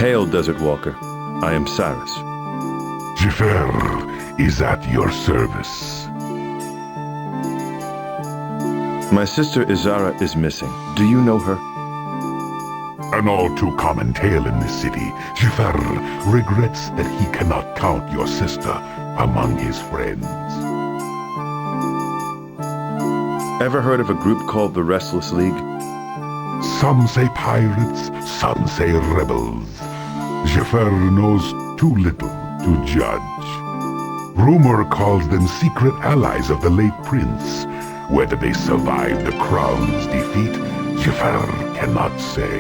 Hail, Desert Walker. I am Cyrus. Jafar is at your service. My sister Izara is missing. Do you know her? An all too common tale in this city. Jafar regrets that he cannot count your sister among his friends. Ever heard of a group called the Restless League? Some say pirates, some say rebels. Jafar knows too little to judge. Rumor calls them secret allies of the late prince. Whether they survived the crown's defeat, Jafar cannot say.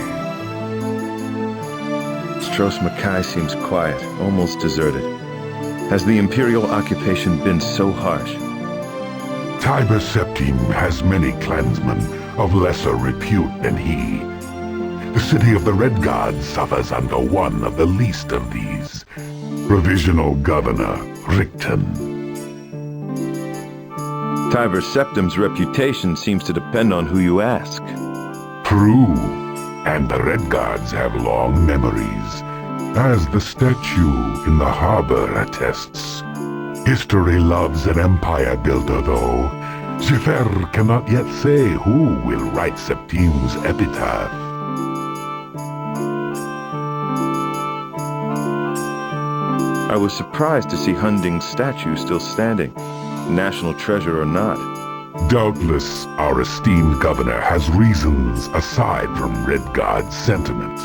Stros Makai seems quiet, almost deserted. Has the Imperial occupation been so harsh? Tiber Septim has many clansmen of lesser repute than he. The city of the Redguard suffers under one of the least of these. Provisional Governor Richten. Tiber Septim's reputation seems to depend on who you ask. True, and the Redguards have long memories, as the statue in the harbor attests. History loves an empire builder, though. Jafar cannot yet say who will write Septim's epitaph. I was surprised to see Hunding's statue still standing, national treasure or not. Doubtless, our esteemed governor has reasons aside from Redguard's sentiment.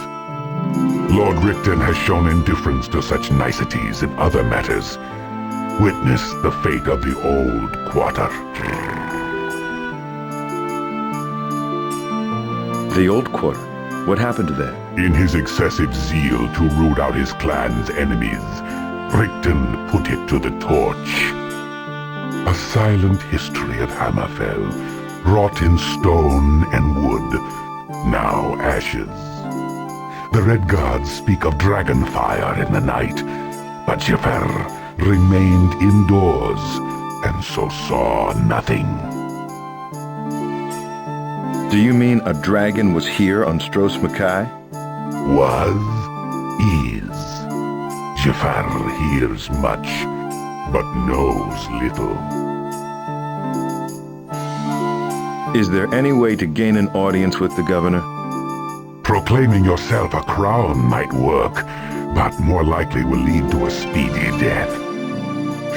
Lord Richten has shown indifference to such niceties in other matters. Witness the fate of the old quarter. The Old Quarter? What happened there? In his excessive zeal to root out his clan's enemies, Richten put it to the torch. A silent history of Hammerfell, wrought in stone and wood, now ashes. The Red Gods speak of dragonfire in the night, but Jafar remained indoors, and so saw nothing. Do you mean a dragon was here on Stros Makai? Was, is. Jafar hears much, but knows little. Is there any way to gain an audience with the governor? Proclaiming yourself a crown might work, but more likely will lead to a speedy death.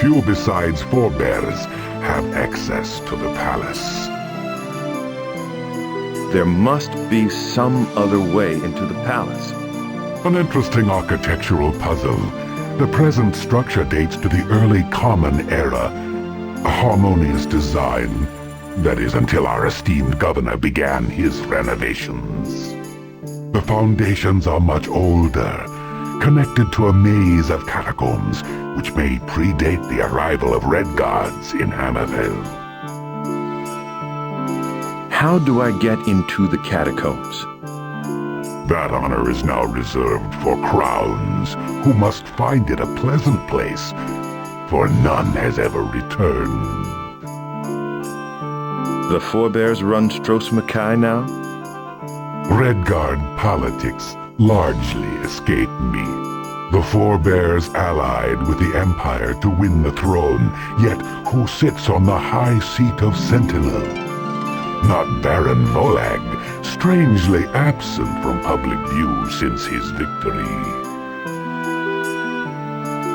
Few besides forebears have access to the palace. There must be some other way into the palace. An interesting architectural puzzle. The present structure dates to the early Common Era. A harmonious design. That is, until our esteemed governor began his renovations. The foundations are much older, connected to a maze of catacombs which may predate the arrival of Redguards in Hammerfell. How do I get into the catacombs? That honor is now reserved for crowns, who must find it a pleasant place, for none has ever returned. The forebears run Stros Makai now? Redguard politics largely escaped me. The forebears allied with the Empire to win the throne, yet who sits on the high seat of Sentinel? Not Baron Volag, strangely absent from public view since his victory.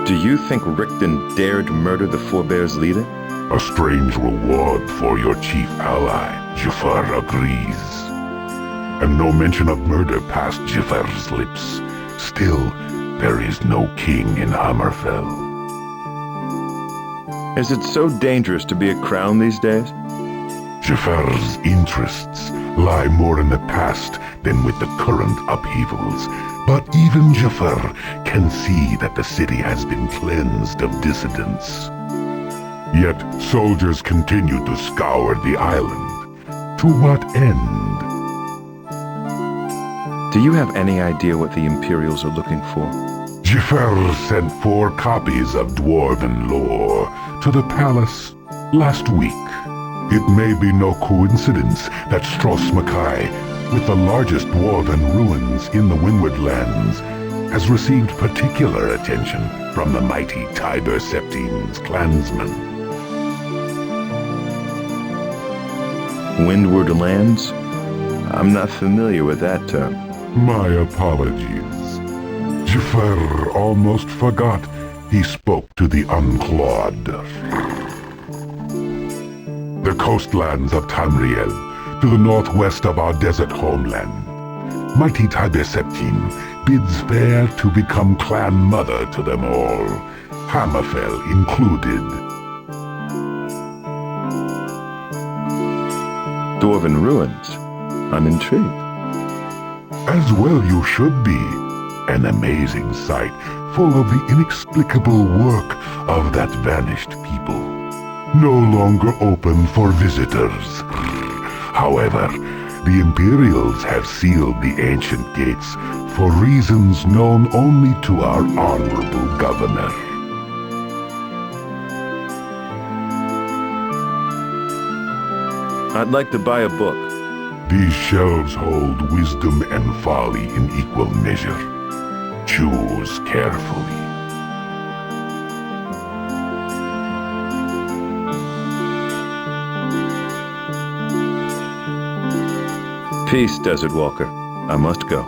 Do you think Richten dared murder the forebears' leader? A strange reward for your chief ally, Jafar agrees. And no mention of murder passed Jafar's lips. Still, there is no king in Hammerfell. Is it so dangerous to be a crown these days? Jafar's interests lie more in the past than with the current upheavals, but even Jafar can see that the city has been cleansed of dissidents. Yet soldiers continue to scour the island. To what end? Do you have any idea what the Imperials are looking for? Jafar sent 4 copies of Dwarven lore to the palace last week. It may be no coincidence that Stros Makai, with the largest dwarven ruins in the Windward Lands, has received particular attention from the mighty Tiber Septine's clansmen. Windward Lands? I'm not familiar with that term. My apologies. Jafar almost forgot he spoke to the unclawed. The coastlands of Tamriel, to the northwest of our desert homeland. Mighty Tiber Septine bids fair to become clan mother to them all, Hammerfell included. Dwarven ruins. I'm intrigued. As well you should be. An amazing sight, full of the inexplicable work of that vanished people. No longer open for visitors. However, the Imperials have sealed the ancient gates for reasons known only to our honorable governor. I'd like to buy a book. These shelves hold wisdom and folly in equal measure. Choose carefully. Peace, Desert Walker. I must go.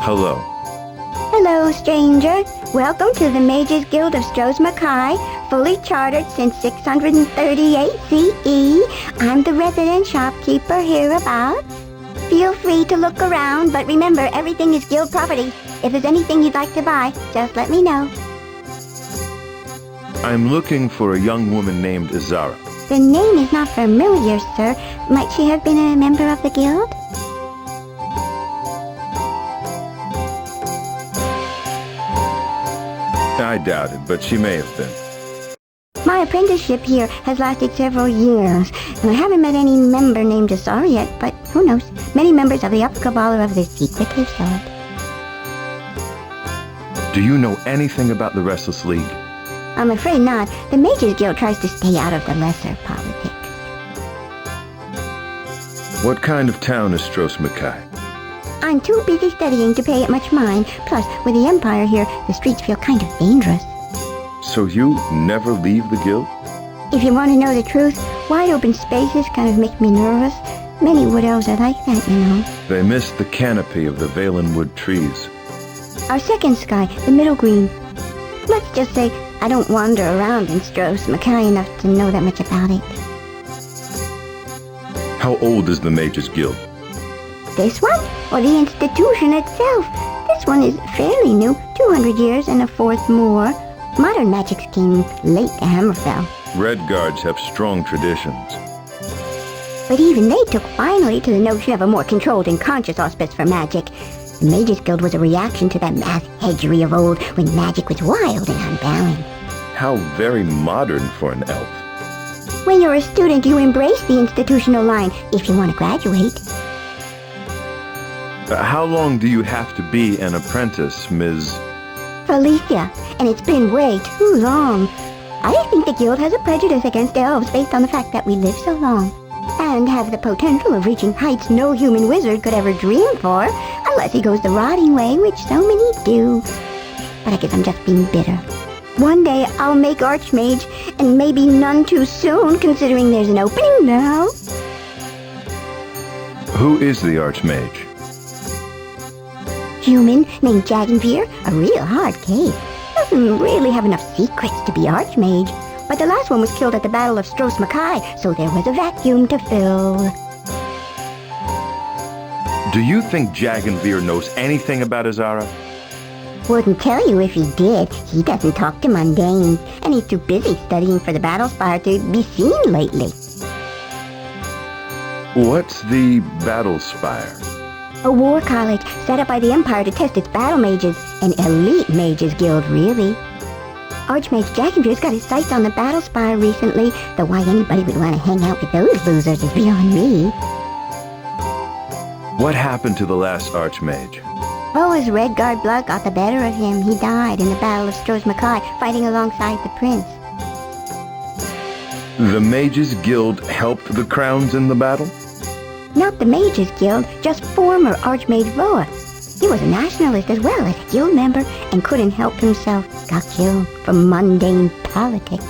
Hello. Hello, stranger. Welcome to the Mages Guild of Stros Mackay, fully chartered since 638 CE. I'm the resident shopkeeper hereabouts. Feel free to look around, but remember, everything is guild property. If there's anything you'd like to buy, just let me know. I'm looking for a young woman named Azara. The name is not familiar, sir. Might she have been a member of the guild? I doubt it, but she may have been. My apprenticeship here has lasted several years, and I haven't met any member named Azara yet, but who knows? Many members of the Upper Cabal of the secretive sword. Do you know anything about the Restless League? I'm afraid not. The Mages Guild tries to stay out of the lesser politics. What kind of town is Stros Mackay? I'm too busy studying to pay it much mind. Plus, with the Empire here, the streets feel kind of dangerous. So you never leave the guild? If you want to know the truth, wide open spaces kind of make me nervous. Many wood elves are like that, you know. They miss the canopy of the Valenwood trees. Our second sky, the middle green. Let's just say I don't wander around in Stros Mackay enough to know that much about it. How old is the Mages Guild? This one? Or the institution itself? This one is fairly new, 200 years and a fourth more. Modern magics came late to Hammerfell. Redguards have strong traditions. But even they took finally to the notion of a more controlled and conscious auspice for magic. The Mages Guild was a reaction to that math hedgery of old when magic was wild and unbalanced. How very modern for an elf. When you're a student, you embrace the institutional line if you want to graduate. How long do you have to be an apprentice, Ms. Felicia, and it's been way too long. I think the guild has a prejudice against elves based on the fact that we live so long, and have the potential of reaching heights no human wizard could ever dream for, unless he goes the rotting way, which so many do. But I guess I'm just being bitter. One day I'll make Archmage, and maybe none too soon, considering there's an opening now. Who is the Archmage? Human named Jagenveer, a real hard case. Doesn't really have enough secrets to be Archmage, but the last one was killed at the Battle of Stros Mackay, so there was a vacuum to fill. Do you think Jagenveer knows anything about Azara? Wouldn't tell you if he did. He doesn't talk to mundanes, and he's too busy studying for the battle spire to be seen lately. What's the Battle Spire? A war college set up by the Empire to test its battle mages. An elite mages guild, really. Archmage Jagenveer's got his sights on the battle spire recently, though why anybody would want to hang out with those losers is beyond me. What happened to the last Archmage? Oh, as Redguard blood got the better of him, he died in the Battle of Stros Mackay, fighting alongside the prince. The Mages Guild helped the Crowns in the battle? Not the Mages Guild, just former Archmage Voa. He was a nationalist as well as a guild member and couldn't help himself. Got killed for mundane politics.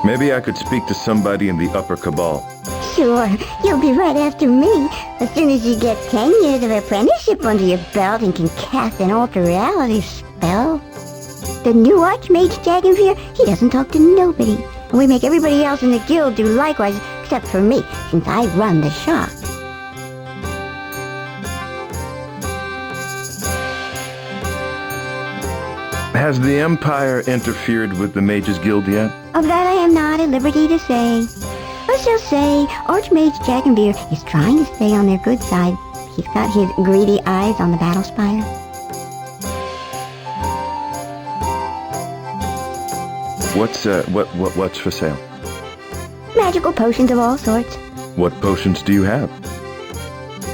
Maybe I could speak to somebody in the Upper Cabal. Sure, you'll be right after me. As soon as you get 10 years of apprenticeship under your belt and can cast an alter reality spell. The new Archmage Jagenveer, he doesn't talk to nobody. And we make everybody else in the guild do likewise, except for me, since I run the shop. Has the Empire interfered with the Mages Guild yet? Of that I am not at liberty to say. Let's just say Archmage Jagenveer is trying to stay on their good side. He's got his greedy eyes on the battle spire. What's for sale? Magical potions of all sorts. What potions do you have?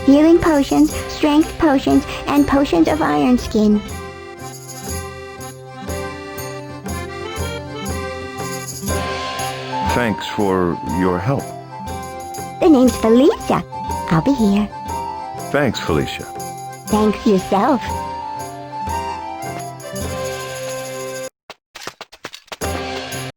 Healing potions, strength potions, and potions of iron skin. Thanks for your help. The name's Felicia. I'll be here. Thanks, Felicia. Thanks yourself.